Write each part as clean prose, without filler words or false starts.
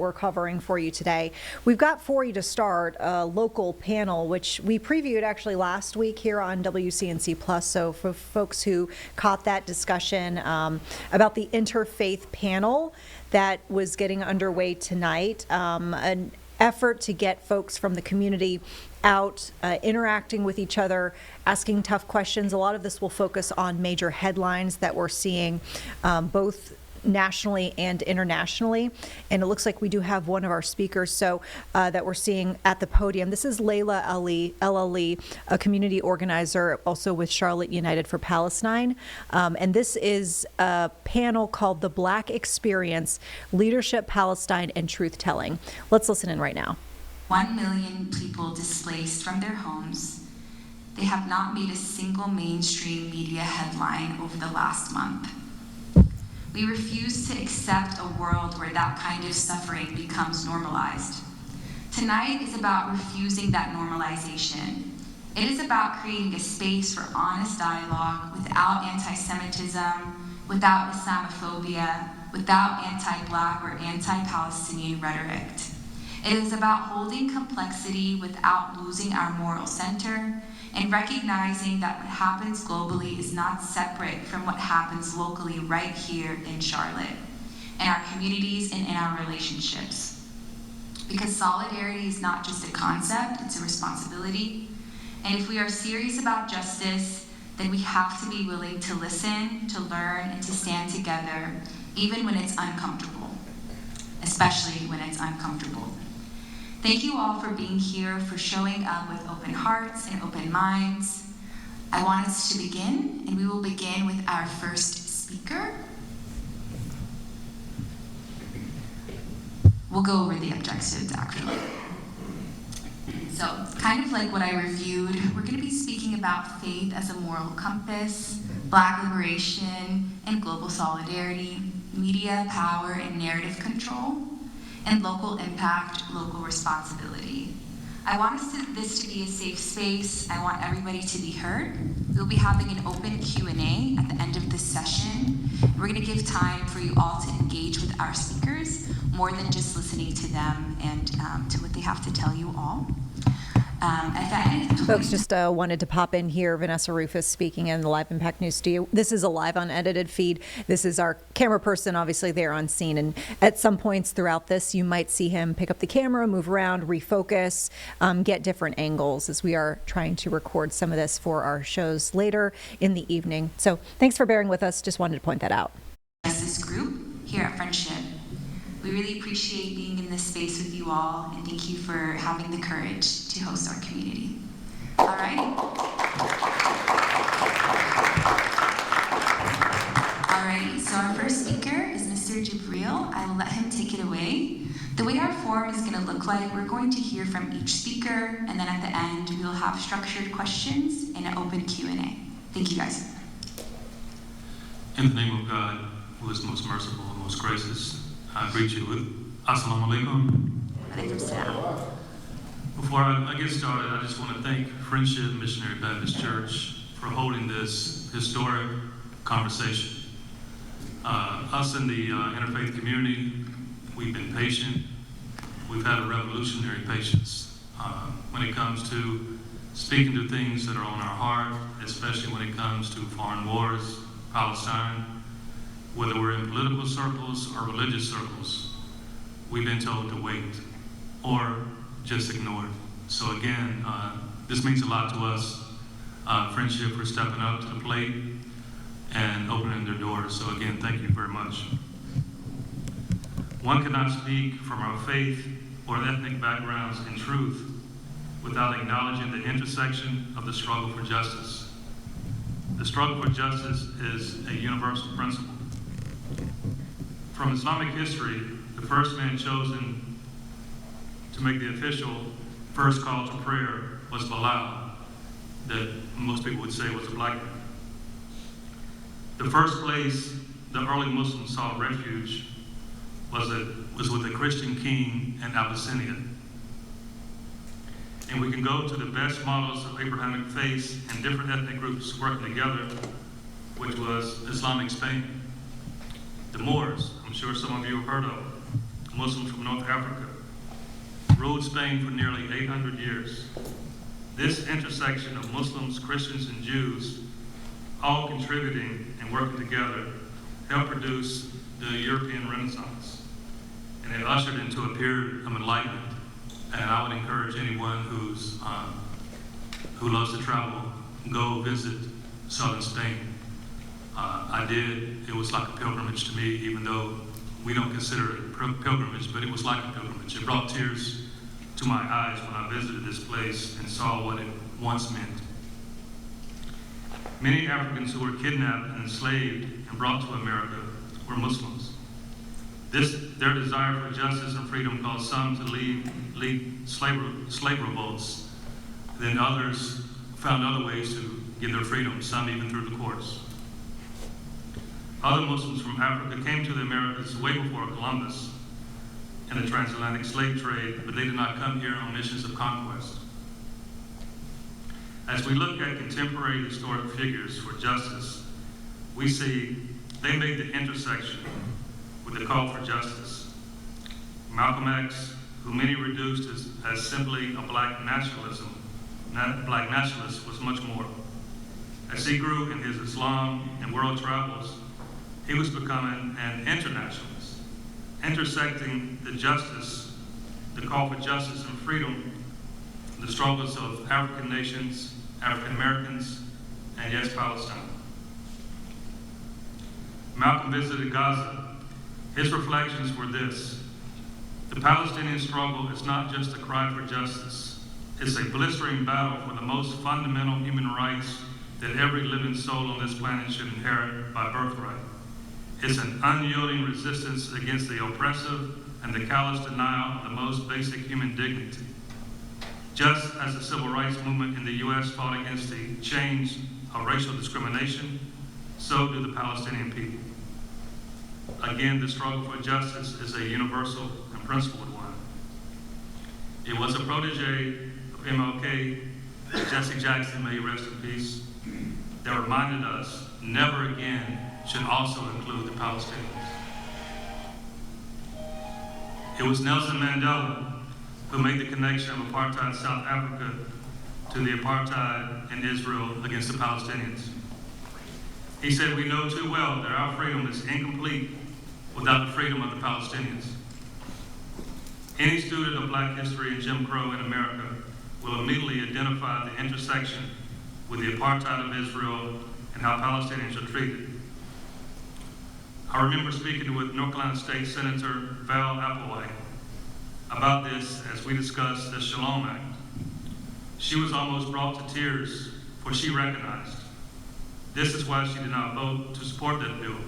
we're covering for you today. We've got for you to start a local panel, which we previewed actually last week here on WCNC Plus. So for folks who caught that discussion about the interfaith panel that was getting underway tonight, an effort to get folks from the community out, interacting with each other, asking tough questions. A lot of this will focus on major headlines that we're seeing both nationally and internationally. And it looks like we do have one of our speakers that we're seeing at the podium. This is Layla Ali, a community organizer also with Charlotte United for Palestine. And this is a panel called The Black Experience, Leadership, Palestine, and Truth-Telling. Let's listen in right now. 1 million people displaced from their homes. They have not made a single mainstream media headline over the last month. We refuse to accept a world where that kind of suffering becomes normalized. Tonight is about refusing that normalization. It is about creating a space for honest dialogue without anti-Semitism, without Islamophobia, without anti-Black or anti-Palestinian rhetoric. It is about holding complexity without losing our moral center and recognizing that what happens globally is not separate from what happens locally right here in Charlotte, in our communities and in our relationships. Because solidarity is not just a concept, it's a responsibility. And if we are serious about justice, then we have to be willing to listen, to learn, and to stand together, even when it's uncomfortable, especially when it's uncomfortable. Thank you all for being here, for showing up with open hearts and open minds. I want us to begin, and we will begin with our first speaker. We'll go over the objectives, actually. So, kind of like what I reviewed, we're going to be speaking about faith as a moral compass, Black liberation and global solidarity, media power and narrative control, and local impact, local responsibility. I want this to be a safe space. I want everybody to be heard. We'll be having an open Q&A at the end of this session. We're going to give time for you all to engage with our speakers, more than just listening to them and to what they have to tell you all. Folks just wanted to pop in here. Vanessa Rufus speaking in the Live Impact News studio. This is a live unedited feed. This is our camera person, obviously there on scene. And at some points throughout this, you might see him pick up the camera, move around, refocus, get different angles as we are trying to record some of this for our shows later in the evening. So thanks for bearing with us. Just wanted to point that out. This group here at Friendship. We really appreciate being in this space with you all, and thank you for having the courage to host our community. All right. Alrighty, so our first speaker is Mr. Jibril. I will let him take it away. The way our forum is going to look like, we're going to hear from each speaker, and then at the end, we will have structured questions and an open Q&A. Thank you, guys. In the name of God, who is most merciful and most gracious, I greet you with Assalamu alaikum. Before I get started, I just want to thank Friendship Missionary Baptist Church for holding this historic conversation. Us in the interfaith community, we've been patient. We've had a revolutionary patience when it comes to speaking to things that are on our heart, especially when it comes to foreign wars, Palestine. Whether we're in political circles or religious circles, we've been told to wait or just ignore it. So again, this means a lot to us. Friendship for stepping up to the plate and opening their doors. So again, thank you very much. One cannot speak from our faith or ethnic backgrounds in truth without acknowledging the intersection of the struggle for justice. The struggle for justice is a universal principle. From Islamic history, the first man chosen to make the official first call to prayer was Bilal, that most people would say was a black man. The first place the early Muslims sought refuge was with a Christian king in Abyssinia. And we can go to the best models of Abrahamic faith and different ethnic groups working together, which was Islamic Spain. The Moors, I'm sure some of you have heard of. Muslims from North Africa, ruled Spain for nearly 800 years. This intersection of Muslims, Christians, and Jews, all contributing and working together, helped produce the European Renaissance. And it ushered into a period of enlightenment. And I would encourage anyone who loves to travel, go visit southern Spain. I did. It was like a pilgrimage to me, even though we don't consider it a pilgrimage, but it was like a pilgrimage. It brought tears to my eyes when I visited this place and saw what it once meant. Many Africans who were kidnapped and enslaved and brought to America were Muslims. Their desire for justice and freedom caused some to lead slave revolts. Then others found other ways to get their freedom, some even through the courts. Other Muslims from Africa came to the Americas way before Columbus and the transatlantic slave trade, but they did not come here on missions of conquest. As we look at contemporary historic figures for justice, we see they made the intersection with the call for justice. Malcolm X, who many reduced as simply a black nationalist, was much more. As he grew in his Islam and world travels, he was becoming an internationalist, intersecting the justice, the call for justice and freedom, the struggles of African nations, African Americans, and yes, Palestine. Malcolm visited Gaza. His reflections were this: the Palestinian struggle is not just a cry for justice. It's a blistering battle for the most fundamental human rights that every living soul on this planet should inherit by birthright. It's an unyielding resistance against the oppressive and the callous denial of the most basic human dignity. Just as the civil rights movement in the U.S. fought against the change of racial discrimination, so do the Palestinian people. Again, the struggle for justice is a universal and principled one. It was a protege of MLK, Jesse Jackson, may he rest in peace, that reminded us never again should also include the Palestinians. It was Nelson Mandela who made the connection of apartheid South Africa to the apartheid in Israel against the Palestinians. He said, "We know too well that our freedom is incomplete without the freedom of the Palestinians." Any student of Black history and Jim Crow in America will immediately identify the intersection with the apartheid of Israel and how Palestinians are treated. I remember speaking with North Carolina State Senator Val Applewhite about this as we discussed the Shalom Act. She was almost brought to tears, for she recognized this is why she did not vote to support that bill,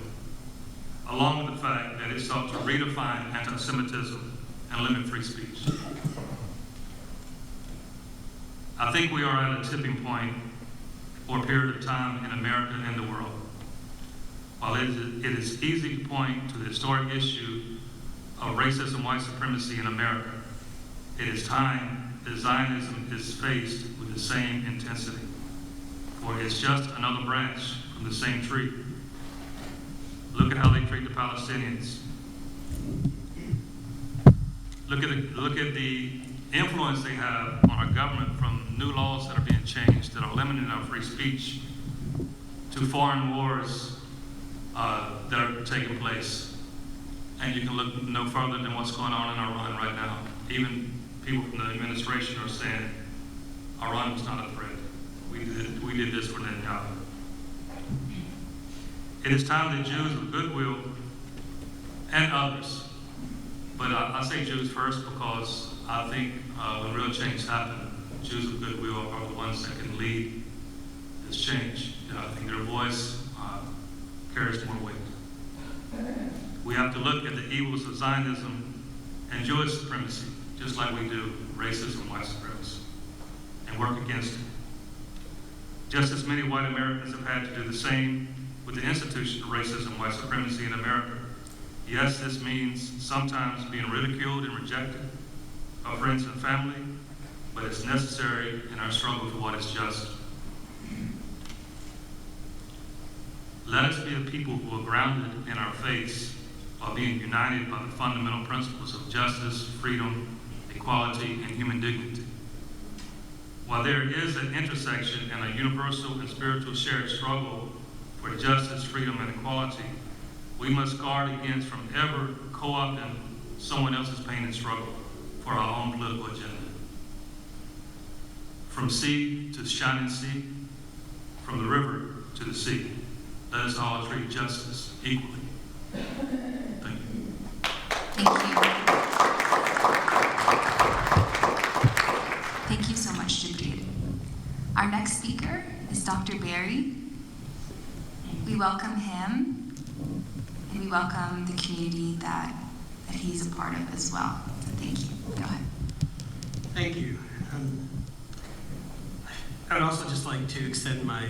along with the fact that it sought to redefine anti-Semitism and limit free speech. I think we are at a tipping point for a period of time in America and the world. While it is easy to point to the historic issue of racism, white supremacy in America, it is time that Zionism is faced with the same intensity, for it's just another branch from the same tree. Look at how they treat the Palestinians. Look at the influence they have on our government, from new laws that are being changed that are limiting our free speech to foreign wars that are taking place. And you can look no further than what's going on in Iran right now. Even people from the administration are saying Iran was not a threat. We did this for Netanyahu. It is time that Jews of goodwill and others, but I say Jews first because I think when real change happens, Jews of goodwill are the ones that can lead this change. And I think their voice carries more weight. We have to look at the evils of Zionism and Jewish supremacy, just like we do racism, white supremacy, and work against it. Just as many white Americans have had to do the same with the institution of racism, white supremacy in America. Yes, this means sometimes being ridiculed and rejected by friends and family, but it's necessary in our struggle for what is just. Let us be a people who are grounded in our faiths while being united by the fundamental principles of justice, freedom, equality, and human dignity. While there is an intersection and a universal and spiritual shared struggle for justice, freedom, and equality, we must guard against from ever co-opting someone else's pain and struggle for our own political agenda. From sea to shining sea, from the river to the sea, let us all treat justice equally. Thank you. Thank you. Thank you so much, Jabir. Our next speaker is Dr. Barry. We welcome him, and we welcome the community that he's a part of as well. So thank you. Go ahead. Thank you. I would also just like to extend my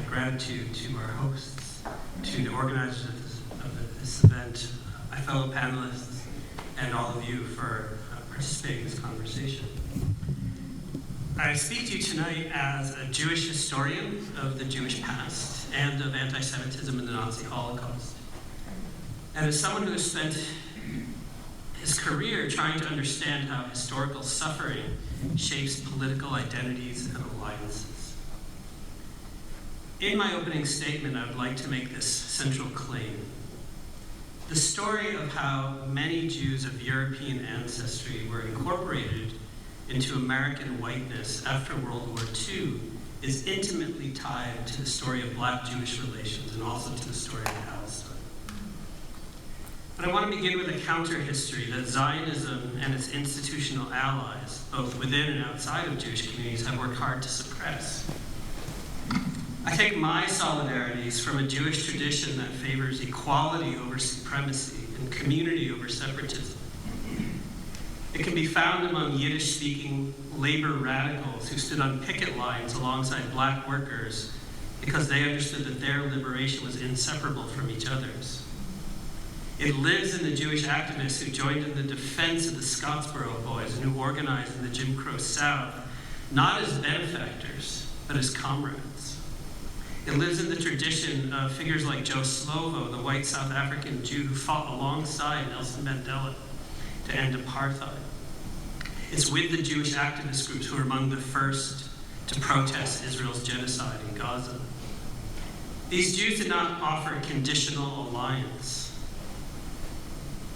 gratitude to our hosts, to the organizers of this event, my fellow panelists, and all of you for participating in this conversation. I speak to you tonight as a Jewish historian of the Jewish past and of anti-Semitism in the Nazi Holocaust. And as someone who has spent his career trying to understand how historical suffering shapes political identities and alliances. In my opening statement, I would like to make this central claim. The story of how many Jews of European ancestry were incorporated into American whiteness after World War II is intimately tied to the story of Black-Jewish relations and also to the story of Palestine. But I want to begin with a counter-history that Zionism and its institutional allies, both within and outside of Jewish communities, have worked hard to suppress. I take my solidarities from a Jewish tradition that favors equality over supremacy and community over separatism. It can be found among Yiddish-speaking labor radicals who stood on picket lines alongside Black workers because they understood that their liberation was inseparable from each other's. It lives in the Jewish activists who joined in the defense of the Scottsboro Boys and who organized in the Jim Crow South, not as benefactors, but as comrades. It lives in the tradition of figures like Joe Slovo, the white South African Jew who fought alongside Nelson Mandela to end apartheid. It's with the Jewish activist groups who were among the first to protest Israel's genocide in Gaza. These Jews did not offer a conditional alliance.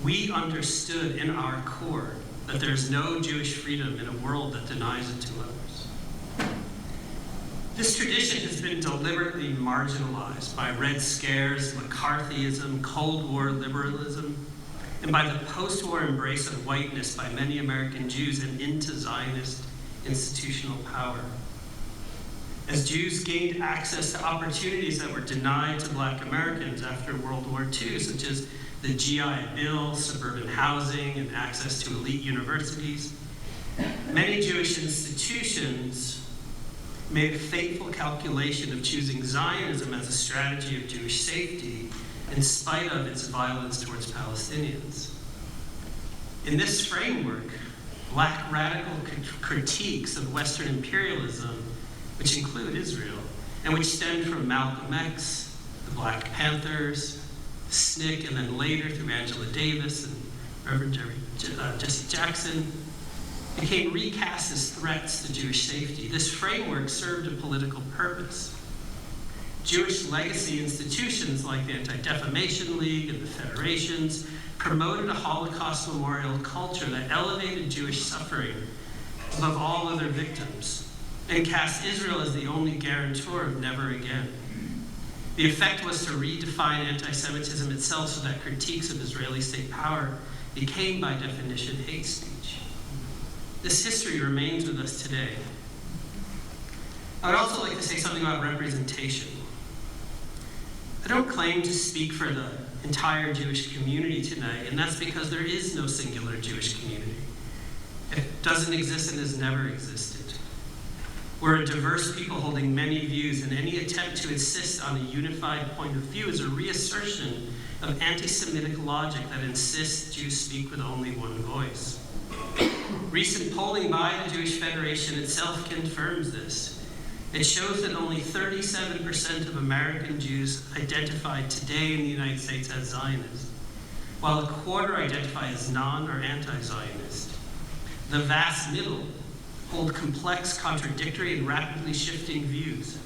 We understood in our core that there is no Jewish freedom in a world that denies it to others. This tradition has been deliberately marginalized by Red Scares, McCarthyism, Cold War liberalism, and by the post-war embrace of whiteness by many American Jews and into Zionist institutional power. As Jews gained access to opportunities that were denied to Black Americans after World War II, such as the GI Bill, suburban housing, and access to elite universities, many Jewish institutions made a fateful calculation of choosing Zionism as a strategy of Jewish safety in spite of its violence towards Palestinians. In this framework, Black radical critiques of Western imperialism, which include Israel, and which stemmed from Malcolm X, the Black Panthers, SNCC, and then later through Angela Davis and Reverend Jesse Jackson, became recast as threats to Jewish safety. This framework served a political purpose. Jewish legacy institutions like the Anti-Defamation League and the Federations promoted a Holocaust memorial culture that elevated Jewish suffering above all other victims and cast Israel as the only guarantor of never again. The effect was to redefine anti-Semitism itself so that critiques of Israeli state power became, by definition, hate speech. This history remains with us today. I would also like to say something about representation. I don't claim to speak for the entire Jewish community tonight, and that's because there is no singular Jewish community. It doesn't exist and has never existed. We're a diverse people holding many views, and any attempt to insist on a unified point of view is a reassertion of anti-Semitic logic that insists Jews speak with only one voice. Recent polling by the Jewish Federation itself confirms this. It shows that only 37% of American Jews identified today in the United States as Zionists. while a quarter identify as non or anti-Zionist. The vast middle hold complex, contradictory, and rapidly shifting views.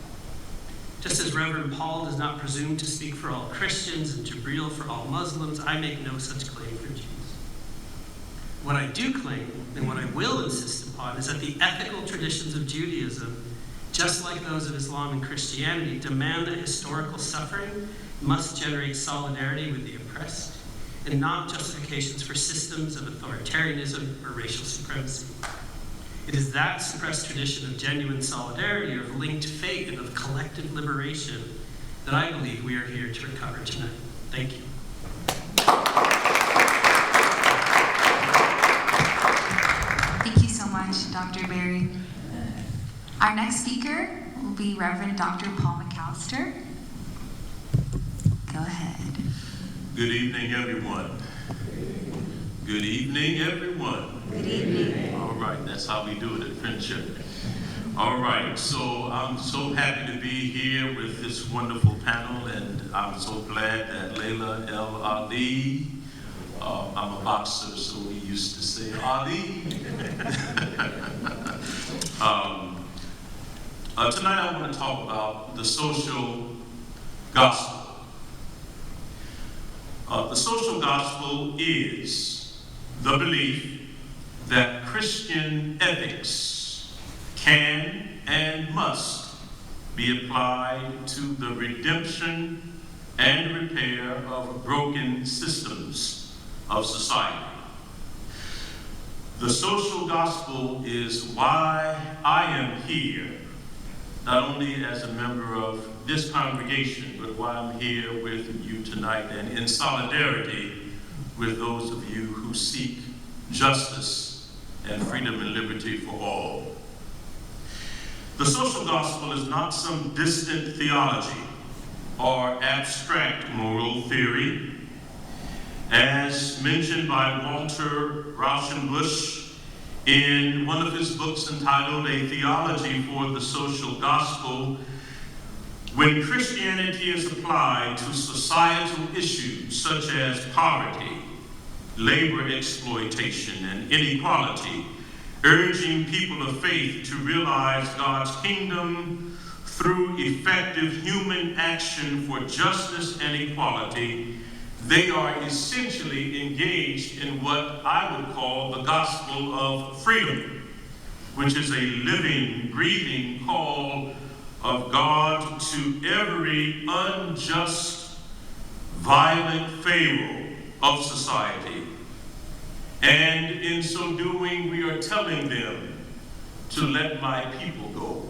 Just as Reverend Paul does not presume to speak for all Christians and Jibril for all Muslims, I make no such claim for Jews. What I do claim, and what I will insist upon, is that the ethical traditions of Judaism, just like those of Islam and Christianity, demand that historical suffering must generate solidarity with the oppressed, and not justifications for systems of authoritarianism or racial supremacy. It is that suppressed tradition of genuine solidarity, of linked fate, and of collective liberation that I believe we are here to recover tonight. Thank you. Thank you so much, Dr. Berry. Our next speaker will be Reverend Dr. Paul McAllister. Go ahead. Good evening, everyone. Good evening, everyone. Good evening. All right, that's how we do it at Friendship. All right, so I'm so happy to be here with this wonderful panel, and I'm so glad that Layla El Ali, I'm a boxer, so we used to say Ali. Tonight I want to talk about the social gospel. The social gospel is the belief that Christian ethics can and must be applied to the redemption and repair of broken systems of society. The social gospel is why I am here, not only as a member of this congregation, but why I'm here with you tonight and in solidarity with those of you who seek justice and freedom and liberty for all. The social gospel is not some distant theology or abstract moral theory. As mentioned by Walter Rauschenbusch in one of his books entitled A Theology for the Social Gospel, when Christianity is applied to societal issues such as poverty, labor exploitation, and inequality, urging people of faith to realize God's kingdom through effective human action for justice and equality, they are essentially engaged in what I would call the gospel of freedom, which is a living, breathing call of God to every unjust, violent pharaoh of society. And in so doing, we are telling them to let my people go.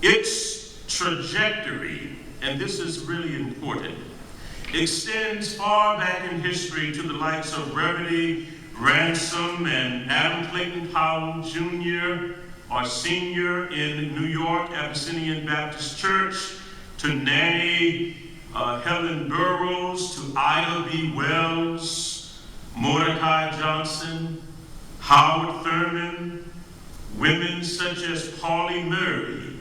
Its trajectory, and this is really important, extends far back in history to the likes of Reverend Ransom and Adam Clayton Powell Jr. or Sr. in New York Abyssinian Baptist Church, to Nanny Helen Burroughs, to Ida B. Wells, Mordecai Johnson, Howard Thurman, women such as Pauli Murray,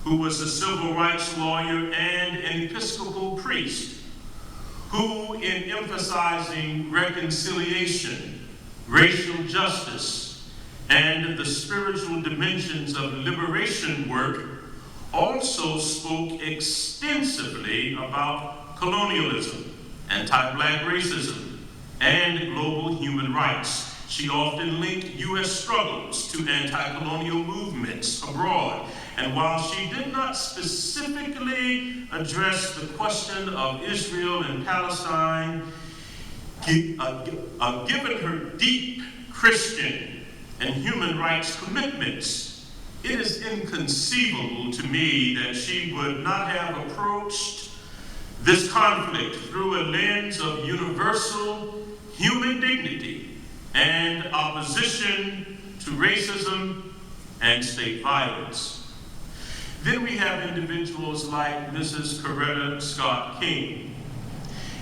who was a civil rights lawyer and an Episcopal priest, who in emphasizing reconciliation, racial justice, and the spiritual dimensions of liberation work, also spoke extensively about colonialism, anti-Black racism, and global human rights. She often linked U.S. struggles to anti-colonial movements abroad. And while she did not specifically address the question of Israel and Palestine, given her deep Christian and human rights commitments, it is inconceivable to me that she would not have approached this conflict through a lens of universal human dignity and opposition to racism and state violence. Then we have individuals like Mrs. Coretta Scott King.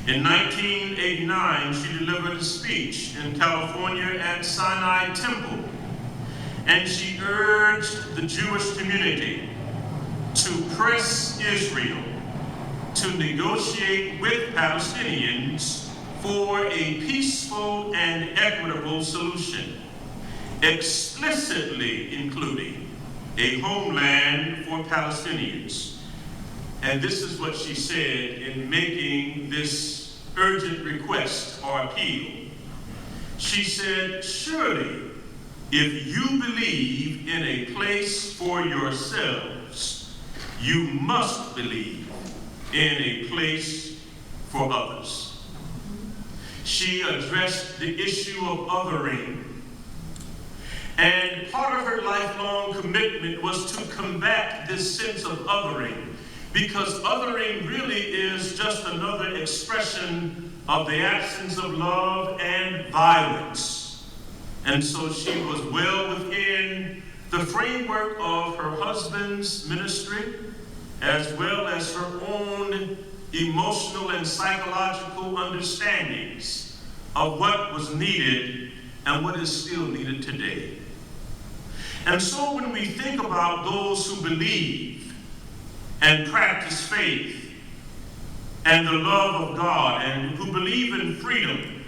In 1989, she delivered a speech in California at Sinai Temple, and she urged the Jewish community to press Israel to negotiate with Palestinians for a peaceful and equitable solution, explicitly including a homeland for Palestinians. And this is what she said in making this urgent request or appeal. She said, surely, if you believe in a place for yourselves, you must believe in a place for others. She addressed the issue of othering. And part of her lifelong commitment was to combat this sense of othering, because othering really is just another expression of the absence of love and violence. And so she was well within the framework of her husband's ministry, as well as her own emotional and psychological understandings of what was needed and what is still needed today. And so when we think about those who believe and practice faith and the love of God and who believe in freedom,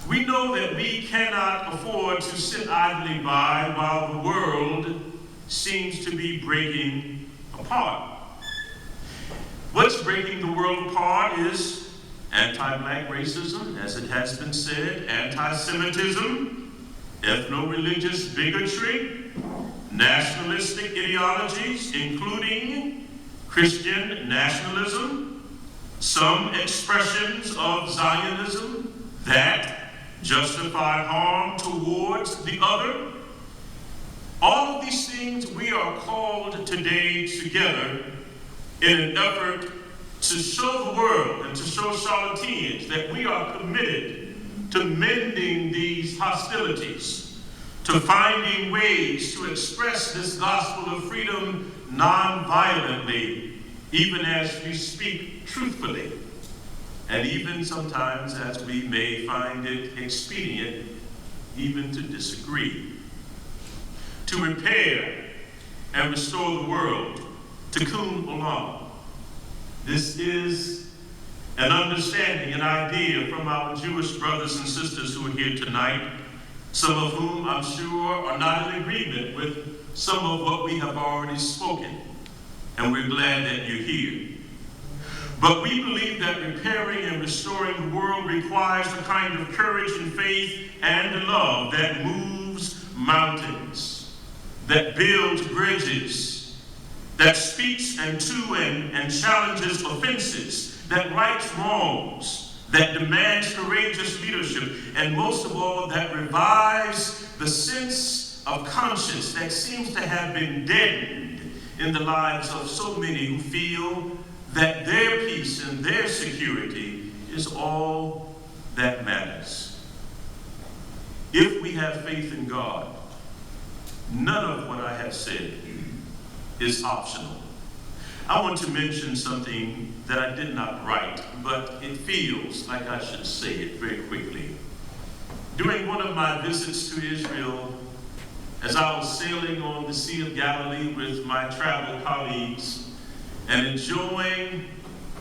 we know that we cannot afford to sit idly by while the world seems to be breaking apart. What's breaking the world apart is anti-black racism, as it has been said, anti-Semitism, ethno-religious bigotry, nationalistic ideologies, including Christian nationalism, some expressions of Zionism that justify harm towards the other. All of these things we are called today together in an effort to show the world and to show Charlotteans that we are committed to mending these hostilities, to finding ways to express this gospel of freedom non-violently, even as we speak truthfully, and even sometimes as we may find it expedient even to disagree, to repair and restore the world, tikkun olam. This is an understanding, an idea from our Jewish brothers and sisters who are here tonight, some of whom I'm sure are not in agreement with some of what we have already spoken, and we're glad that you're here. But we believe that repairing and restoring the world requires the kind of courage and faith and love that moves mountains, that builds bridges, that speaks and challenges offenses, that rights wrongs, that demands courageous leadership, and most of all, that revives the sense of conscience that seems to have been deadened in the lives of so many who feel that their peace and their security is all that matters. If we have faith in God, none of what I have said is optional. I want to mention something that I did not write, but it feels like I should say it very quickly. During one of my visits to Israel, as I was sailing on the Sea of Galilee with my travel colleagues and enjoying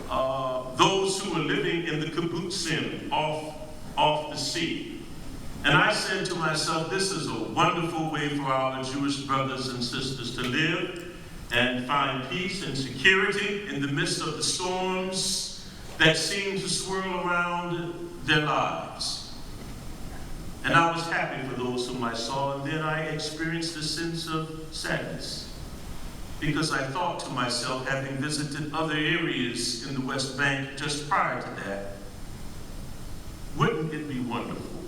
those who were living in the kibbutzim off the sea, and I said to myself, this is a wonderful way for our Jewish brothers and sisters to live and find peace and security in the midst of the storms that seem to swirl around their lives. And I was happy for those whom I saw, and then I experienced a sense of sadness, because I thought to myself, having visited other areas in the West Bank just prior to that, wouldn't it be wonderful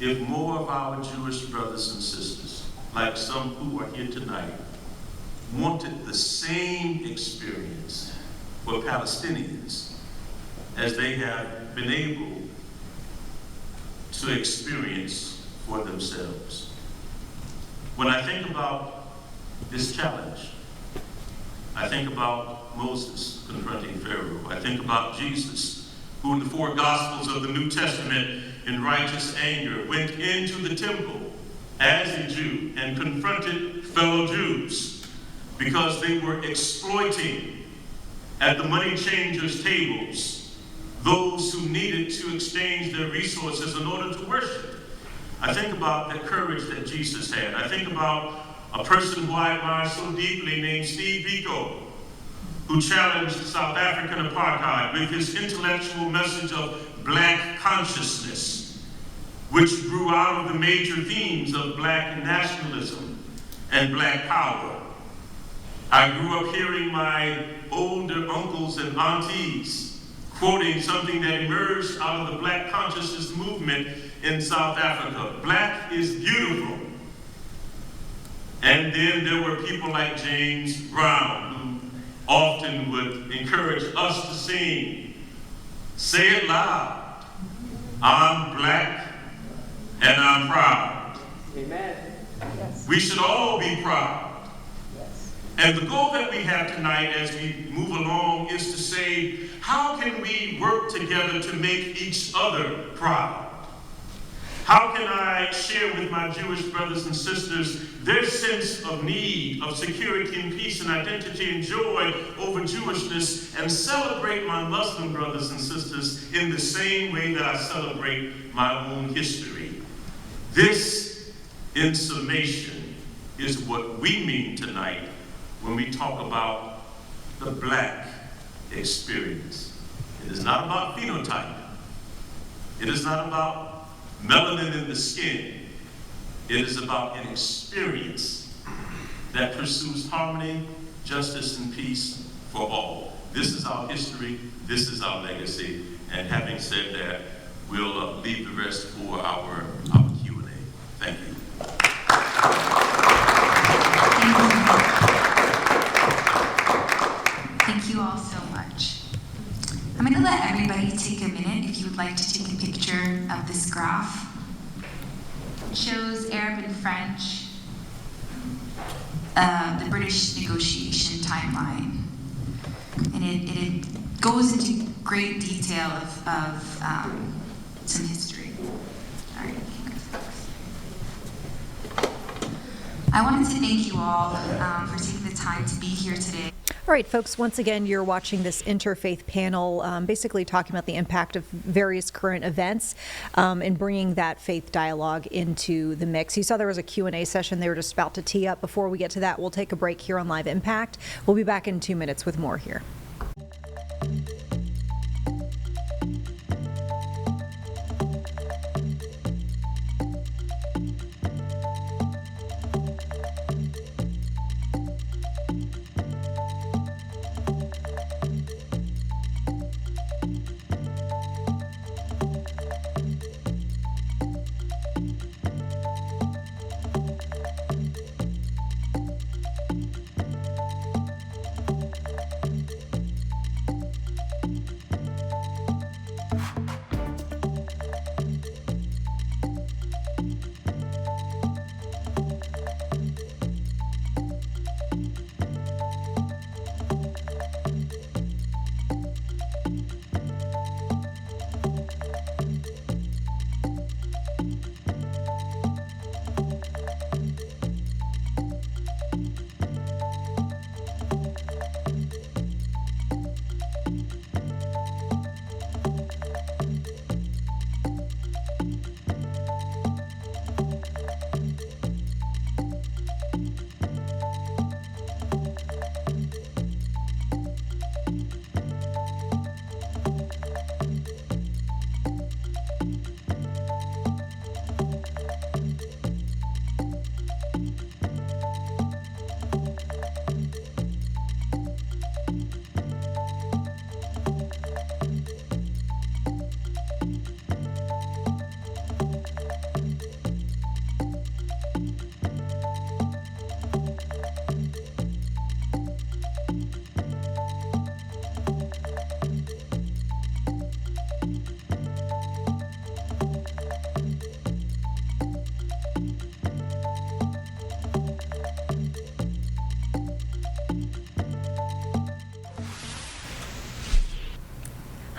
if more of our Jewish brothers and sisters, like some who are here tonight, wanted the same experience for Palestinians as they have been able to experience for themselves. When I think about this challenge, I think about Moses confronting Pharaoh. I think about Jesus, who in the 4 Gospels of the New Testament, in righteous anger, went into the temple as a Jew and confronted fellow Jews because they were exploiting at the money changers' tables those who needed to exchange their resources in order to worship. I think about the courage that Jesus had. I think about a person who I admire so deeply named Steve Biko, who challenged South African apartheid with his intellectual message of black consciousness, which grew out of the major themes of black nationalism and black power. I grew up hearing my older uncles and aunties quoting something that emerged out of the black consciousness movement in South Africa. Black is beautiful. And then there were people like James Brown, who often would encourage us to sing, say it loud, I'm black and I'm proud. Amen. Yes. We should all be proud. Yes. And the goal that we have tonight as we move along is to say, how can we work together to make each other proud? How can I share with my Jewish brothers and sisters their sense of need, of security and peace and identity and joy over Jewishness, and celebrate my Muslim brothers and sisters in the same way that I celebrate my own history? This, in summation, is what we mean tonight when we talk about the black experience. It is not about phenotype. It is not about melanin in the skin. It is about an experience that pursues harmony, justice, and peace for all. This is our history. This is our legacy. And having said that, we'll leave the rest for our Q&A. Thank you. Thank you all so much. I'm going to let everybody take a minute if you would like to take a picture of this graph. It shows Arab and French, the British negotiation timeline. And it goes into great detail of some history. All right. I wanted to thank you all for taking the time to be here today. All right, folks, once again, you're watching this interfaith panel, basically talking about the impact of various current events and bringing that faith dialogue into the mix. You saw there was a Q&A session they were just about to tee up. Before we get to that, we'll take a break here on Live Impact. We'll be back in 2 minutes with more here.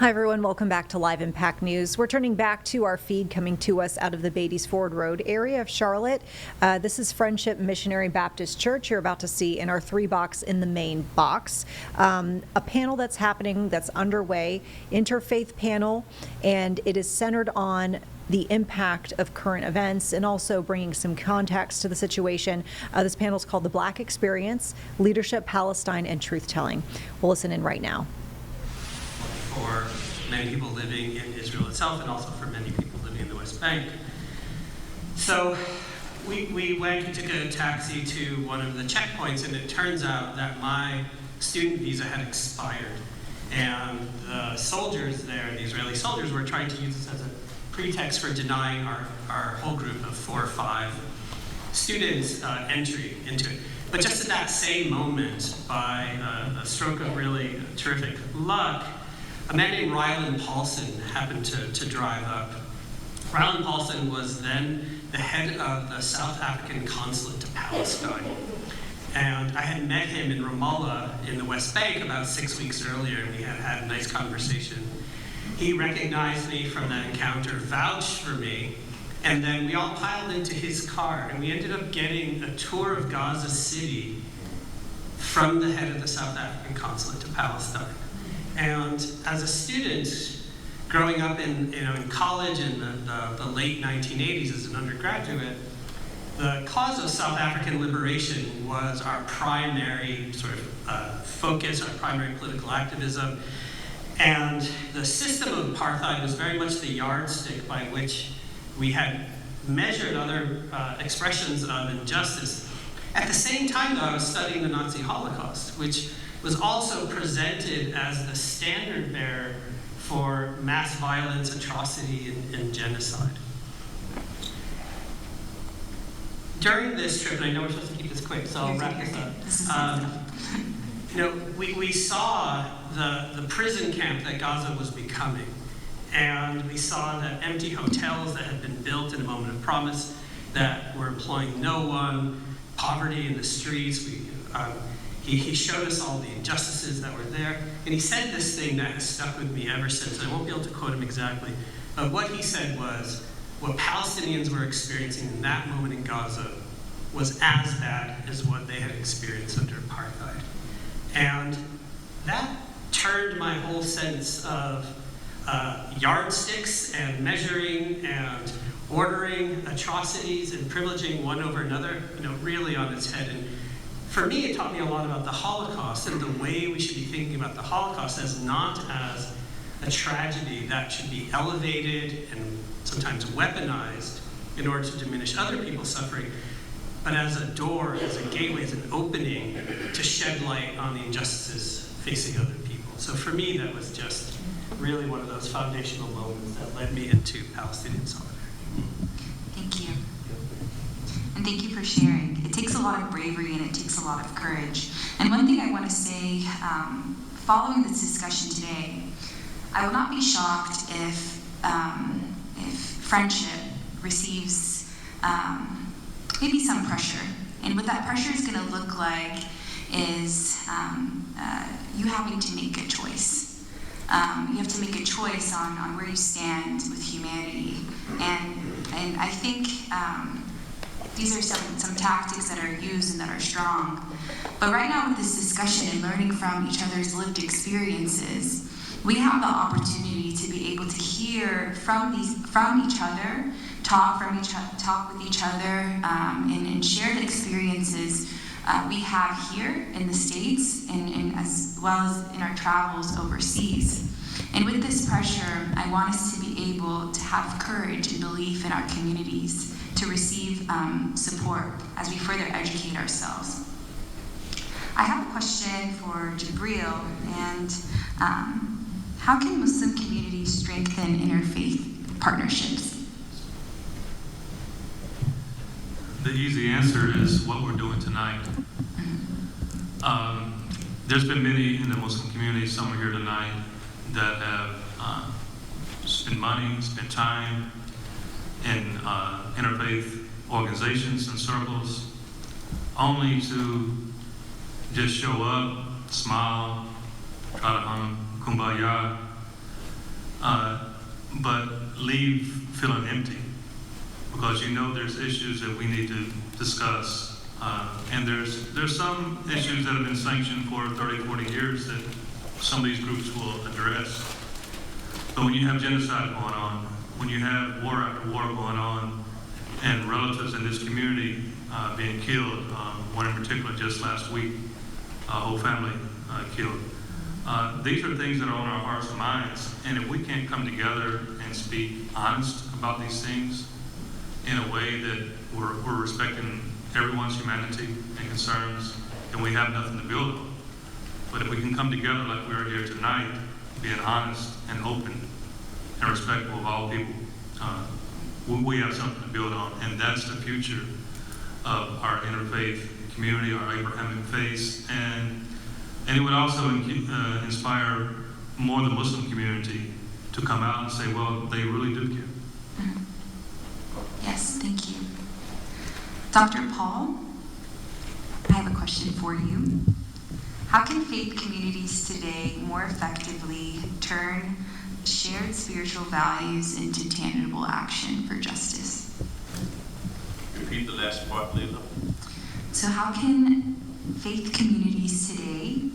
Hi, everyone. Welcome back to Live Impact News. We're turning back to our feed coming to us out of the Beatties Ford Road area of Charlotte. This is Friendship Missionary Baptist Church. You're about to see in our 3-box in the main box a panel that's happening, that's underway, interfaith panel, and it is centered on the impact of current events and also bringing some context to the situation. This panel is called The Black Experience, Leadership, Palestine, and Truth-Telling. We'll listen in right now. For many people living in Israel itself and also for many people living in the West Bank. So we took a taxi to one of the checkpoints, and it turns out that my student visa had expired. And the soldiers there, the Israeli soldiers, were trying to use this as a pretext for denying our whole group of 4 or 5 students entry into it. But just at that same moment, by a stroke of really terrific luck, a man named Ryland Paulson happened to drive up. Ryland Paulson was then the head of the South African consulate to Palestine. And I had met him in Ramallah in the West Bank about 6 weeks earlier, and we had a nice conversation. He recognized me from that encounter, vouched for me, and then we all piled into his car, and we ended up getting a tour of Gaza City from the head of the South African consulate to Palestine. And as a student, growing up in college in the late 1980s as an undergraduate, the cause of South African liberation was our primary sort of focus, our primary political activism. And the system of apartheid was very much the yardstick by which we had measured other expressions of injustice. At the same time, though, I was studying the Nazi Holocaust, which was also presented as the standard bearer for mass violence, atrocity, and genocide. During this trip, and I know we're supposed to keep this quick, so I'll wrap this up. We saw the prison camp that Gaza was becoming, and we saw that empty hotels that had been built in a moment of promise that were employing no one, poverty in the streets. He showed us all the injustices that were there, and he said this thing that has stuck with me ever since. I won't be able to quote him exactly, but what he said was, what Palestinians were experiencing in that moment in Gaza was as bad as what they had experienced under apartheid. And that turned my whole sense of yardsticks and measuring and ordering atrocities and privileging one over another, really on its head. And for me, it taught me a lot about the Holocaust and the way we should be thinking about the Holocaust as not as a tragedy that should be elevated and sometimes weaponized in order to diminish other people's suffering, but as a door, as a gateway, as an opening to shed light on the injustices facing other people. So for me, that was just really one of those foundational moments that led me into Palestinian solidarity. Thank you. And thank you for sharing. It takes a lot of bravery and it takes a lot of courage. And one thing I want to say, following this discussion today, I will not be shocked if friendship receives maybe some pressure. And what that pressure is going to look like is you having to make a choice. You have to make a choice on where you stand with humanity. And I think these are some tactics that are used and that are strong. But right now with this discussion and learning from each other's lived experiences, we have the opportunity to be able to hear from each other, talk with each other, and share the experiences we have here in the States and as well as in our travels overseas. And with this pressure, I want us to be able to have courage and belief in our communities to receive support as we further educate ourselves. I have a question for Jabril, and how can Muslim communities strengthen interfaith partnerships? The easy answer is what we're doing tonight. There's been many in the Muslim community, some are here tonight, that have spent money, spent time in interfaith organizations and circles, only to just show up, smile, try to hum kumbaya, but leave feeling empty, because you know there's issues that we need to discuss, and there's some issues that have been sanctioned for 30, 40 years that some of these groups will address. But when you have genocide going on, when you have war after war going on, and relatives in this community being killed, one in particular just last week, a whole family killed. These are things that are on our hearts and minds, and if we can't come together and speak honest about these things in a way that we're respecting everyone's humanity and concerns, then we have nothing to build on. But if we can come together like we are here tonight, being honest and open and respectful of all people, we have something to build on, and that's the future of our interfaith community, our Abrahamic faith, and it would also inspire more the Muslim community to come out and say, well, they really do care. Mm-hmm. Yes, thank you. Dr. Paul, I have a question for you. How can faith communities today more effectively turn shared spiritual values into tangible action for justice? Repeat the last part, Leila. So how can faith communities today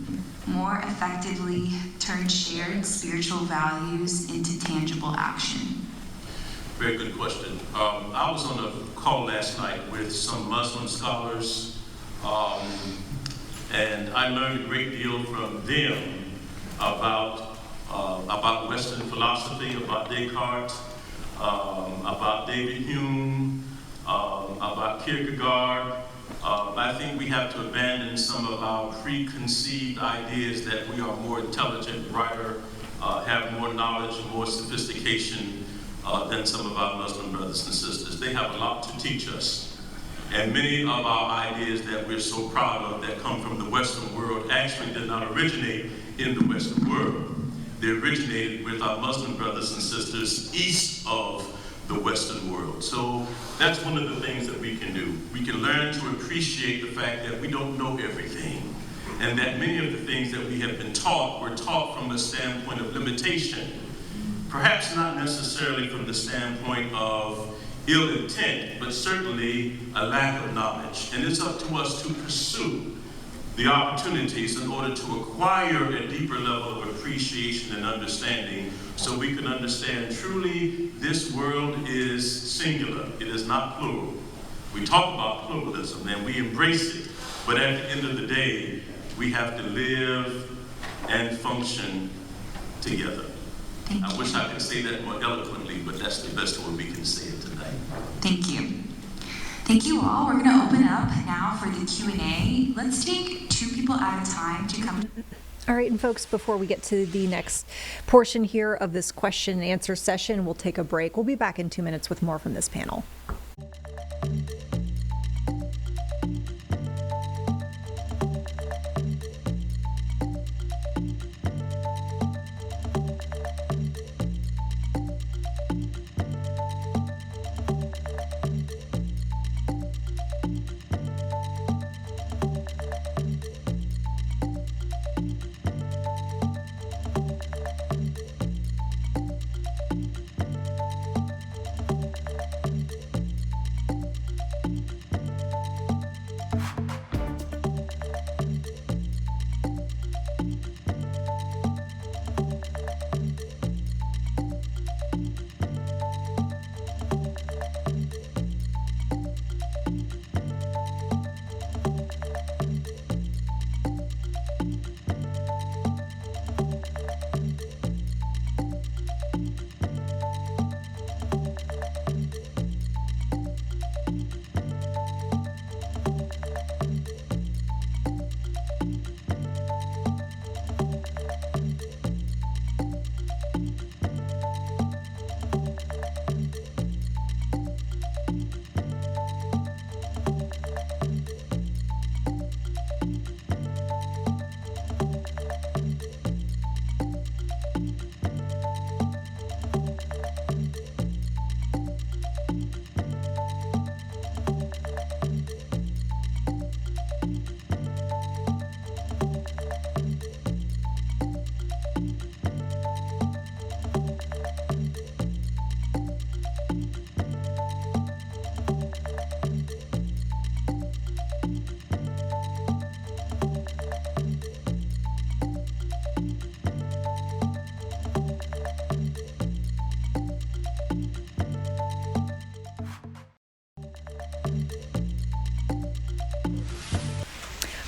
more effectively turn shared spiritual values into tangible action? Very good question. I was on a call last night with some Muslim scholars, and I learned a great deal from them about Western philosophy, about Descartes, about David Hume, about Kierkegaard. I think we have to abandon some of our preconceived ideas that we are more intelligent, brighter, have more knowledge, more sophistication than some of our Muslim brothers and sisters. They have a lot to teach us. And many of our ideas that we're so proud of that come from the Western world actually did not originate in the Western world. They originated with our Muslim brothers and sisters east of the Western world. So that's one of the things that we can do. We can learn to appreciate the fact that we don't know everything, and that many of the things that we have been taught were taught from a standpoint of limitation, perhaps not necessarily from the standpoint of ill intent, but certainly a lack of knowledge. And it's up to us to pursue the opportunities in order to acquire a deeper level of appreciation and understanding, so we can understand truly this world is singular, it is not plural. We talk about pluralism and we embrace it, but at the end of the day, we have to live and function together. I wish I could say that more eloquently, but that's the best way we can say it tonight. Thank you. Thank you all. We're going to open up now for the Q&A. Let's take 2 people at a time to come. All right, and folks, before we get to the next portion here of this question and answer session, we'll take a break. We'll be back in 2 minutes with more from this panel.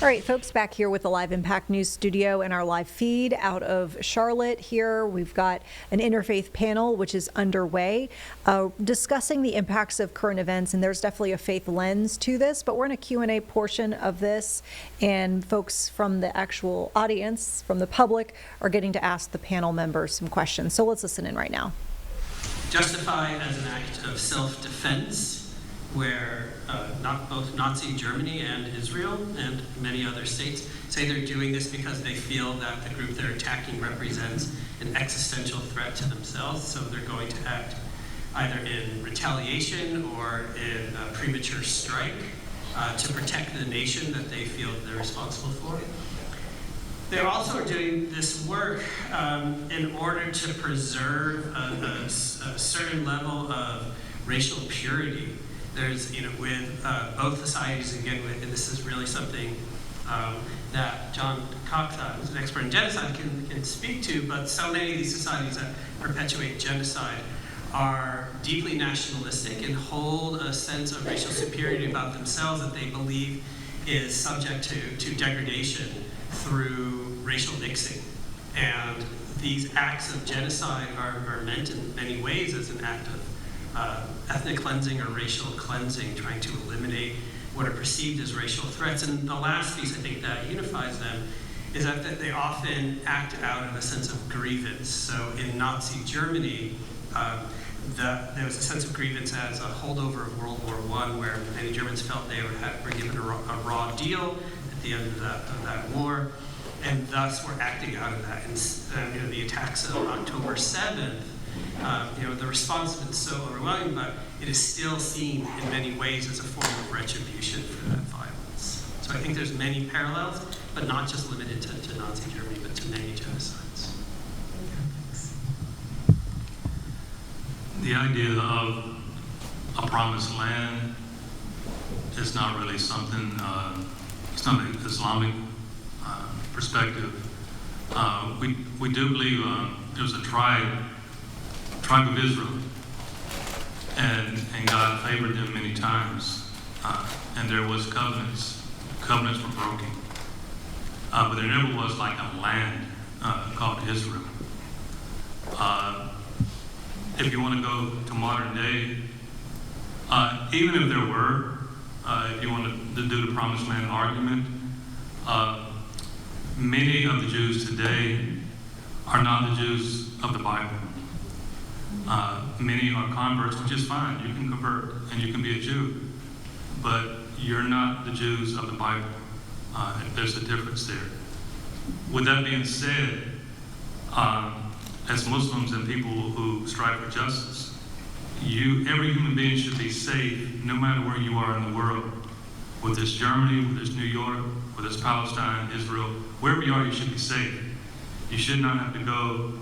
All right, folks, back here with the Live Impact News studio and our live feed out of Charlotte here. We've got an interfaith panel, which is underway, discussing the impacts of current events, and there's definitely a faith lens to this, but we're in a Q&A portion of this, and folks from the actual audience, from the public, are getting to ask the panel members some questions. So let's listen in right now. Justify as an act of self-defense, where both Nazi Germany and Israel and many other states say they're doing this because they feel that the group they're attacking represents an existential threat to themselves, so they're going to act either in retaliation or in a premature strike to protect the nation that they feel they're responsible for. They also are doing this work in order to preserve a certain level of racial purity. There's, with both societies, again, and this is really something that John Cox, who's an expert in genocide, can speak to, but so many of these societies that perpetuate genocide are deeply nationalistic and hold a sense of racial superiority about themselves that they believe is subject to degradation through racial mixing. And these acts of genocide are meant in many ways as an act of ethnic cleansing or racial cleansing, trying to eliminate what are perceived as racial threats. And the last piece I think that unifies them is that they often act out of a sense of grievance. So in Nazi Germany, there was a sense of grievance as a holdover of World War I, where many Germans felt they were given a raw deal at the end of that war, and thus were acting out of that. And the attacks of October 7th, the response has been so overwhelming, but it is still seen in many ways as a form of retribution for that violence. So I think there's many parallels, but not just limited to Nazi Germany, but to many genocides. The idea of a promised land is not really something, it's not an Islamic perspective. We do believe there's a tribe of Israel, and God favored them many times, and there was covenants were broken, but there never was like a land called Israel. If you want to go to modern day, even if there were, if you want to do the promised land argument, many of the Jews today are not the Jews of the Bible. Many are converts, which is fine. You can convert and you can be a Jew, but you're not the Jews of the Bible. If there's a difference there. With that being said, as Muslims and people who strive for justice, every human being should be safe no matter where you are in the world. Whether it's Germany, whether it's New York, whether it's Palestine, Israel, wherever you are, you should be safe. You should not have to go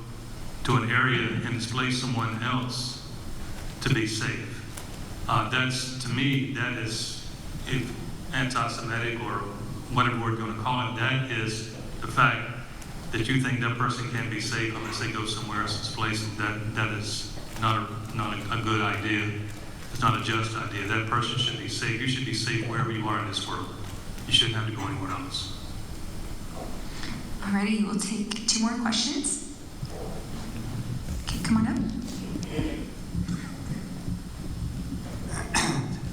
to an area and displace someone else to be safe. To me, that is anti-Semitic or whatever we're going to call it. That is the fact that you think that person can't be safe unless they go somewhere else and displace them. That is not a good idea. It's not a just idea. That person should be safe. You should be safe wherever you are in this world. You shouldn't have to go anywhere else. Alrighty, we'll take 2 more questions. Okay, come on up.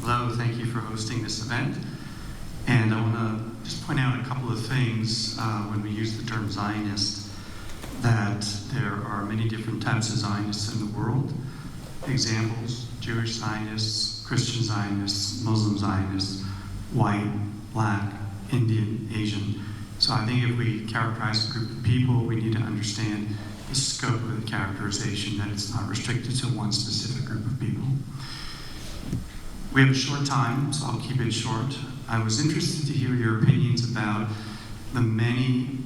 Hello, thank you for hosting this event. And I want to just point out a couple of things when we use the term Zionist, that there are many different types of Zionists in the world. Examples: Jewish Zionists, Christian Zionists, Muslim Zionists, white, black, Indian, Asian. So I think if we characterize a group of people, we need to understand the scope of the characterization, that it's not restricted to one specific group of people. We have a short time, so I'll keep it short. I was interested to hear your opinions about the many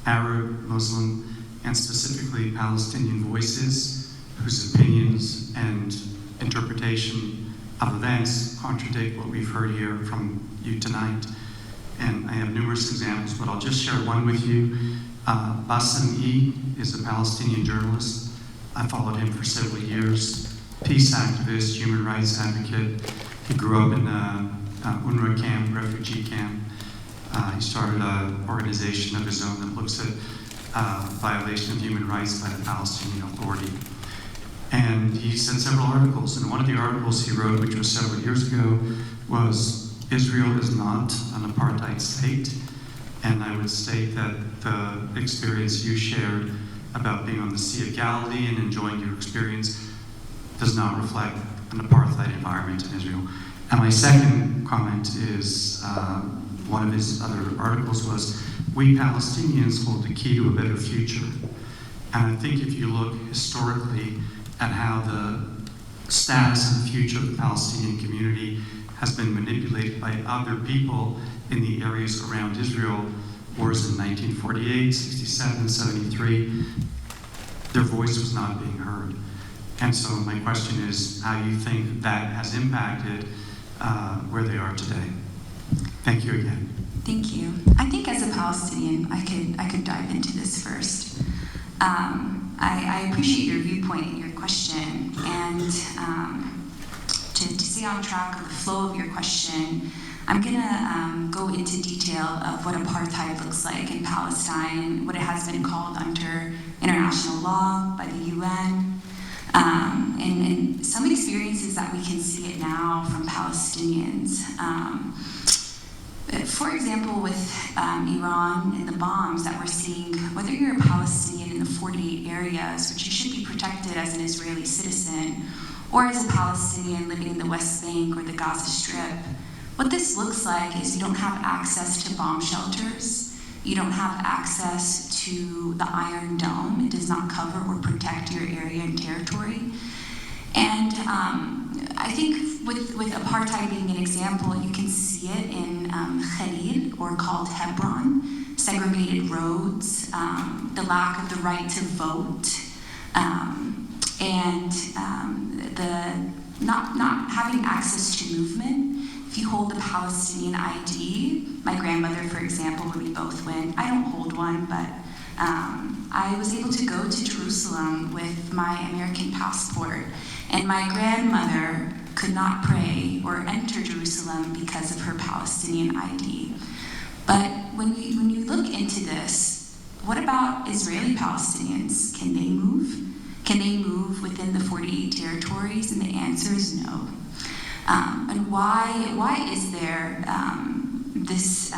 Arab, Muslim, and specifically Palestinian voices whose opinions and interpretation of events contradict what we've heard here from you tonight. And I have numerous examples, but I'll just share one with you. Bassem E. is a Palestinian journalist. I followed him for several years. Peace activist, human rights advocate. He grew up in UNRWA camp, refugee camp. He started an organization of his own that looks at violation of human rights by the Palestinian Authority. And he sent several articles, and one of the articles he wrote, which was several years ago, was Israel is not an apartheid state. And I would state that the experience you shared about being on the Sea of Galilee and enjoying your experience does not reflect an apartheid environment in Israel. And my second comment is, one of his other articles was, we Palestinians hold the key to a better future. And I think if you look historically at how the status and the future of the Palestinian community has been manipulated by other people in the areas around Israel, wars in 1948, 67, 73, their voice was not being heard. And so my question is how you think that has impacted where they are today. Thank you again. Thank you. I think as a Palestinian, I could dive into this first. I appreciate your viewpoint and your question, and to stay on track of the flow of your question, I'm gonna go into detail of what apartheid looks like in Palestine, what it has been called under international law by the UN, and some experiences that we can see it now from Palestinians. For example, with Iran and the bombs that we're seeing, whether you're a Palestinian in the 48 areas, which you should be protected as an Israeli citizen, or as a Palestinian living in the West Bank or the Gaza Strip, what this looks like is you don't have access to bomb shelters, you don't have access to the Iron Dome, it does not cover or protect your area and territory. And I think with apartheid being an example, you can see it in Khalil, or called Hebron, segregated roads, the lack of the right to vote, and the not having access to movement. If you hold a Palestinian ID, my grandmother, for example, when we both went, I don't hold one, but I was able to go to Jerusalem with my American passport, and my grandmother could not pray or enter Jerusalem because of her Palestinian ID. But when you look into this, what about Israeli Palestinians? Can they move? Can they move within the 48 territories? And the answer is no. And why is there this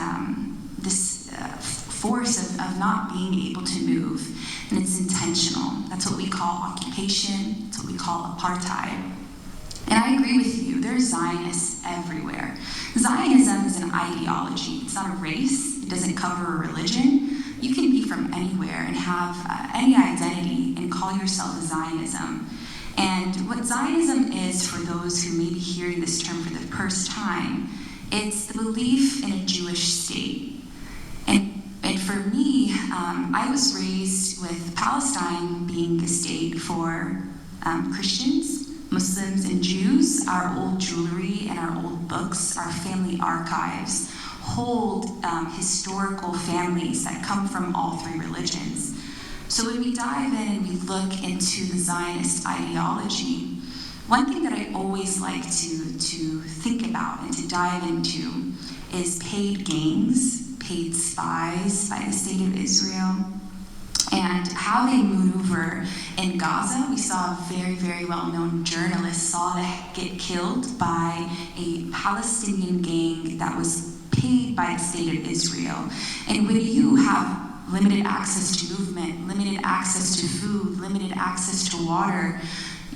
force of not being able to move? And it's intentional. That's what we call occupation. That's what we call apartheid. And I agree with you. There's Zionists everywhere. Zionism is an ideology. It's not a race. It doesn't cover a religion. You can be from anywhere and have any identity and call yourself a Zionism. And what Zionism is, for those who may be hearing this term for the first time, it's the belief in a Jewish state. And for me, I was raised with Palestine being the state for Christians, Muslims, and Jews. Our old jewelry and our old books, our family archives, hold historical families that come from all three religions. So when we dive in and we look into the Zionist ideology, one thing that I always like to think about and to dive into is paid gangs, paid spies by the state of Israel, and how they maneuver in Gaza. We saw a very, very well-known journalist, Saleh, get killed by a Palestinian gang that was paid by the state of Israel. And when you have limited access to movement, limited access to food, limited access to water,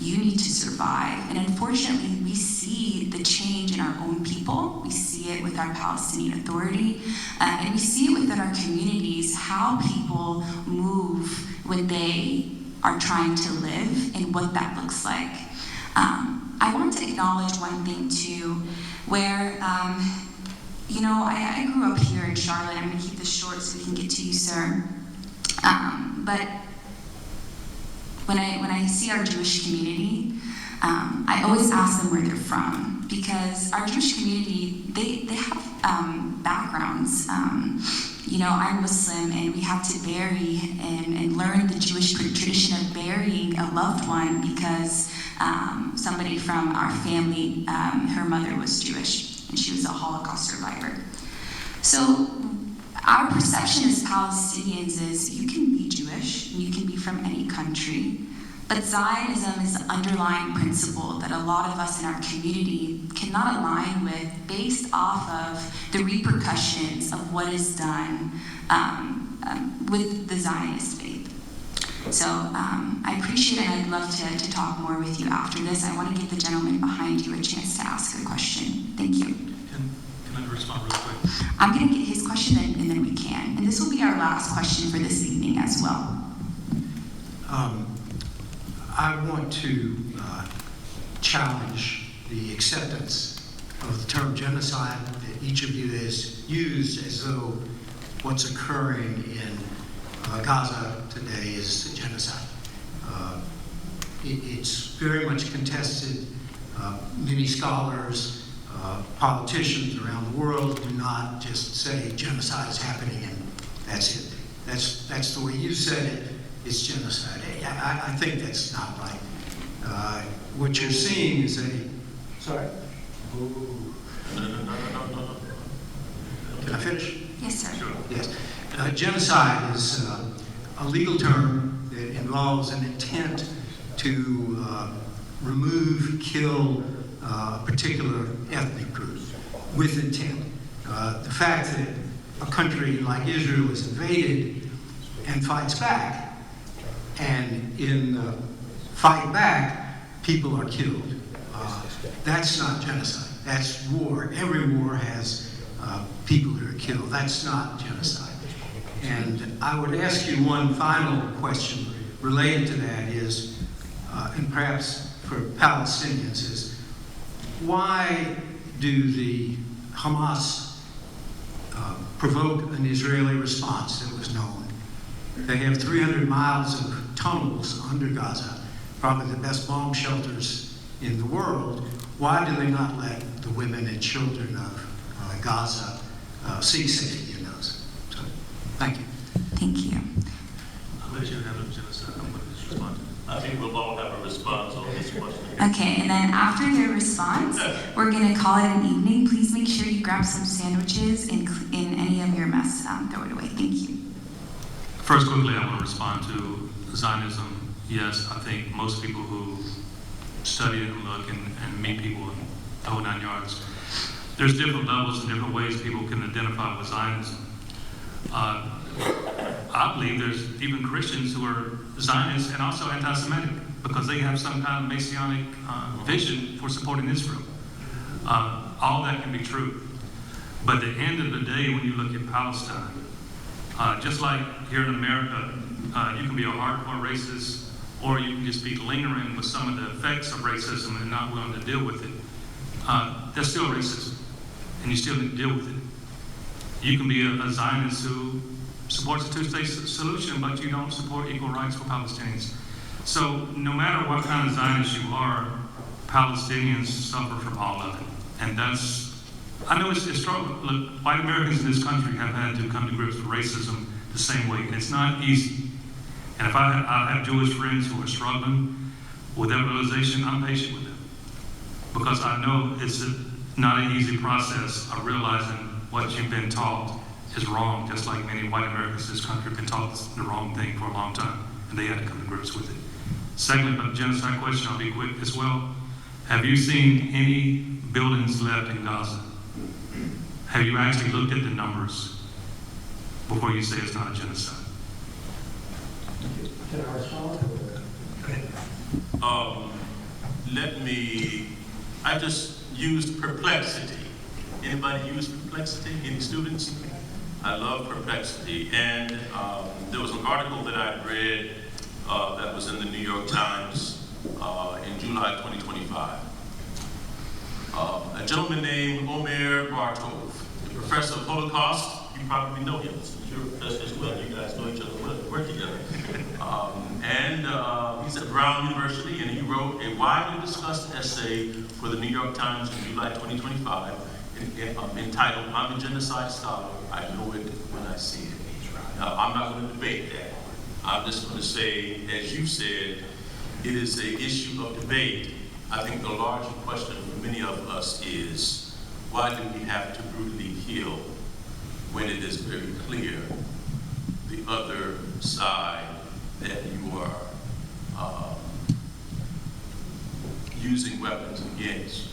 you need to survive. And unfortunately, we see the change in our own people. We see it with our Palestinian Authority, and we see it within our communities, how people move when they are trying to live and what that looks like. I want to acknowledge one thing too, where I grew up here in Charlotte. I'm going to keep this short so we can get to you, sir. But when I see our Jewish community, I always ask them where they're from, because our Jewish community, they have backgrounds. I'm Muslim, and we have to bury and learn the Jewish tradition of burying a loved one because somebody from our family, her mother was Jewish, and she was a Holocaust survivor. So our perception as Palestinians is you can be Jewish, and you can be from any country, but Zionism is the underlying principle that a lot of us in our community cannot align with based off of the repercussions of what is done with the Zionist faith. So I appreciate it, and I'd love to talk more with you after this. I want to give the gentleman behind you a chance to ask a question. Thank you. Can I respond real quick? I'm going to get his question and then we can. And this will be our last question for this evening as well. I want to challenge the acceptance of the term genocide that each of you has used as though what's occurring in Gaza today is genocide. It's very much contested. Many scholars, politicians around the world do not just say genocide is happening and that's it. That's the way you said it. It's genocide. I think that's not right. What you're seeing is sorry? Can I finish? Yes, sir. Sure. Yes. Genocide is a legal term that involves an intent to remove, kill a particular ethnic group with intent. The fact that a country like Israel is invaded and fights back, and in the fight back, people are killed. That's not genocide. That's war. Every war has people who are killed. That's not genocide. And I would ask you one final question related to that is, and perhaps for Palestinians, is why do the Hamas provoke an Israeli response that was known? They have 300 miles of tunnels under Gaza, probably the best bomb shelters in the world. Why do they not let the women and children of Gaza seek safety in those? So, thank you. Thank you. I'll let you have a genocide. I'm going to respond. I think we'll all have a response on this question. Okay, and then after their response, we're going to call it an evening. Please make sure you grab some sandwiches in any of your mess. Throw it away. Thank you. First, quickly, I want to respond to Zionism. Yes, I think most people who study and look and meet people in the whole 9 yards, there's different levels and different ways people can identify with Zionism. I believe there's even Christians who are Zionists and also anti-Semitic because they have some kind of Messianic vision for supporting Israel. All that can be true. But at the end of the day, when you look at Palestine, just like here in America, you can be a hardcore racist, or you can just be lingering with some of the effects of racism and not willing to deal with it. That's still racism, and you still need to deal with it. You can be a Zionist who supports a two-state solution, but you don't support equal rights for Palestinians. So no matter what kind of Zionist you are, Palestinians suffer from all of it. And that's, I know it's a struggle. Look, white Americans in this country have had to come to grips with racism the same way, and it's not easy. And if I have Jewish friends who are struggling with that realization, I'm patient with them. Because I know it's not an easy process of realizing what you've been taught is wrong, just like many white Americans in this country have been taught the wrong thing for a long time, and they had to come to grips with it. Secondly, about the genocide question, I'll be quick as well. Have you seen any buildings left in Gaza? Have you actually looked at the numbers before you say it's not a genocide? Can I respond? I just used perplexity. Anybody use perplexity? Any students? I love perplexity. And there was an article that I read that was in the New York Times in July 2025. A gentleman named Omer Bartov, a professor of Holocaust. You probably know him. You're professors as well. You guys know each other well, work together. He's at Brown University, and he wrote a widely discussed essay for the New York Times in July 2025 entitled, "I'm a Genocide Scholar, I Know It When I See It." Now, I'm not going to debate that. I'm just going to say, as you said, it is an issue of debate. I think the larger question for many of us is, why do we have to brutally kill when it is very clear the other side that you are using weapons against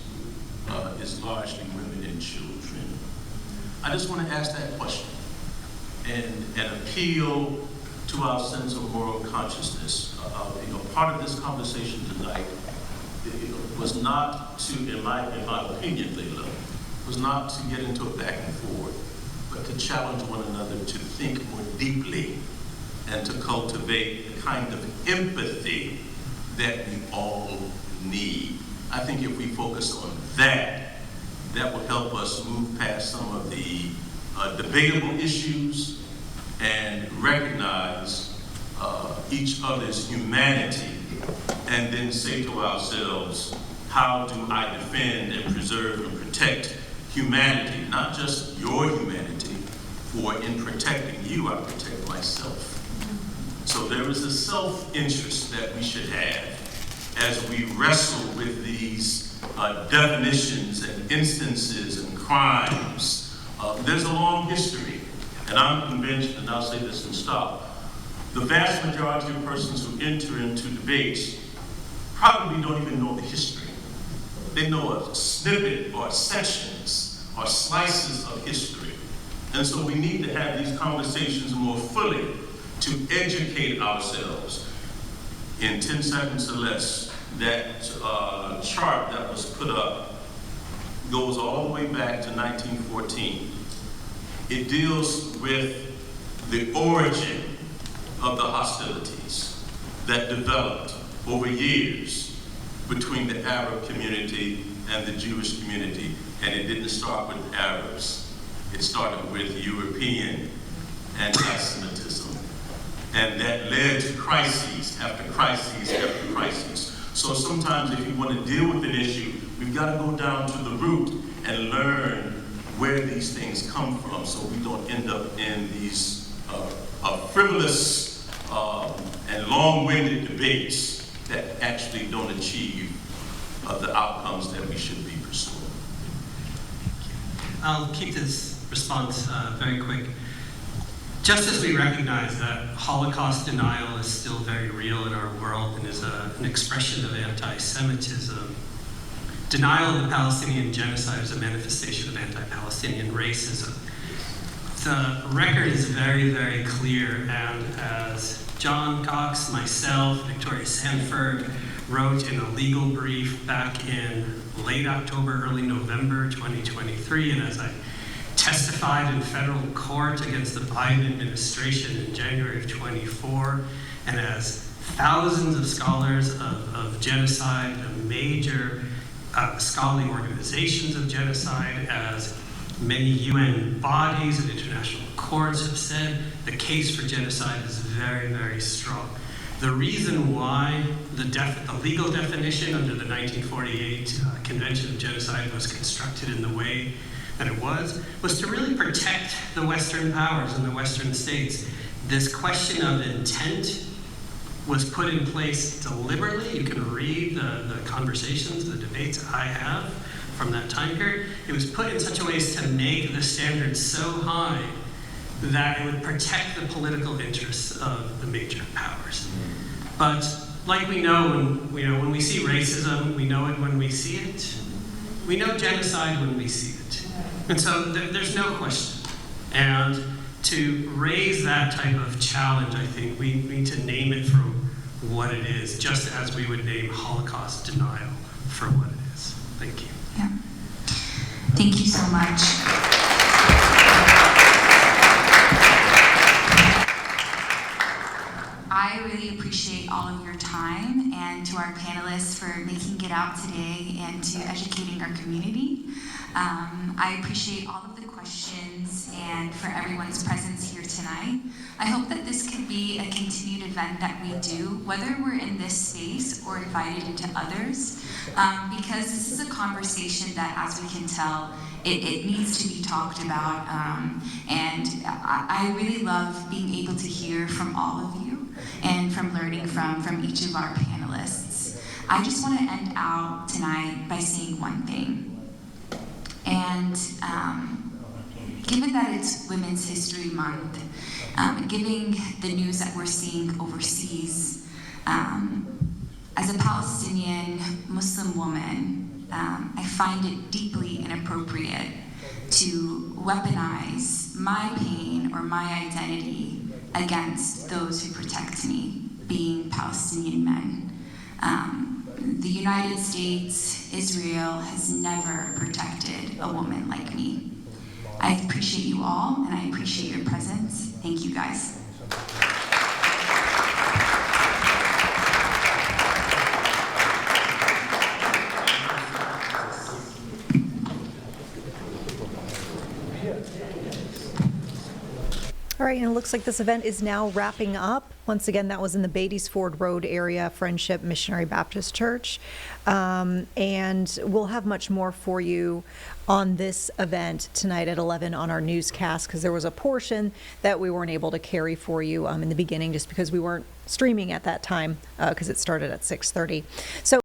is largely women and children. I just want to ask that question and appeal to our sense of moral consciousness. Part of this conversation tonight was not to, in my opinion, Leila, was not to get into a back and forth, but to challenge one another to think more deeply and to cultivate the kind of empathy that we all need. I think if we focus on that, that will help us move past some of the debatable issues and recognize each other's humanity, and then say to ourselves, how do I defend and preserve and protect humanity, not just your humanity, for in protecting you, I protect myself. So there is a self-interest that we should have as we wrestle with these definitions and instances and crimes. There's a long history, and I'm convinced, and I'll say this and stop, the vast majority of persons who enter into debates probably don't even know the history. They know a snippet or sections or slices of history. And so we need to have these conversations more fully to educate ourselves. In 10 seconds or less, that chart that was put up goes all the way back to 1914. It deals with the origin of the hostilities that developed over years between the Arab community and the Jewish community. And it didn't start with Arabs. It started with European anti-Semitism. And that led to crises after crises after crises. So sometimes if you want to deal with an issue, we've got to go down to the root and learn where these things come from so we don't end up in these frivolous and long-winded debates that actually don't achieve the outcomes that we should be pursuing. I'll keep this response very quick. Just as we recognize that Holocaust denial is still very real in our world and is an expression of anti-Semitism, denial of the Palestinian genocide is a manifestation of anti-Palestinian racism. The record is very, very clear, and as John Cox, myself, Victoria Sanford wrote in a legal brief back in late October, early November 2023, and as I testified in federal court against the Biden administration in January of 24, and as thousands of scholars of genocide, the major scholarly organizations of genocide, as many UN bodies and international courts have said, the case for genocide is very, very strong. The reason why the legal definition under the 1948 Convention of Genocide was constructed in the way that it was to really protect the Western powers and the Western states. This question of intent was put in place deliberately. You can read the conversations, the debates I have from that time period. It was put in such a way as to make the standards so high that it would protect the political interests of the major powers. But like we know when we see racism, we know it when we see it. We know genocide when we see it. And so there's no question. And to raise that type of challenge, I think we need to name it for what it is, just as we would name Holocaust denial for what it is. Thank you. Yeah. Thank you so much. I really appreciate all of your time, and to our panelists for making it out today and to educating our community. I appreciate all of the questions and for everyone's presence here tonight. I hope that this could be a continued event that we do, whether we're in this space or invited into others, because this is a conversation that, as we can tell, it needs to be talked about. And I really love being able to hear from all of you and from learning from each of our panelists. I just want to end out tonight by saying one thing. And Given that it's Women's History Month, given the news that we're seeing overseas, as a Palestinian Muslim woman, I find it deeply inappropriate to weaponize my pain or my identity against those who protect me, being Palestinian men. The United States, Israel, has never protected a woman like me. I appreciate you all, and I appreciate your presence. Thank you, guys. All right, and it looks like this event is now wrapping up. Once again, that was in the Beatties Ford Road area, Friendship Missionary Baptist Church. And we'll have much more for you on this event tonight at 11 on our newscast, because there was a portion that we weren't able to carry for you in the beginning just because we weren't streaming at that time because it started at 6:30. So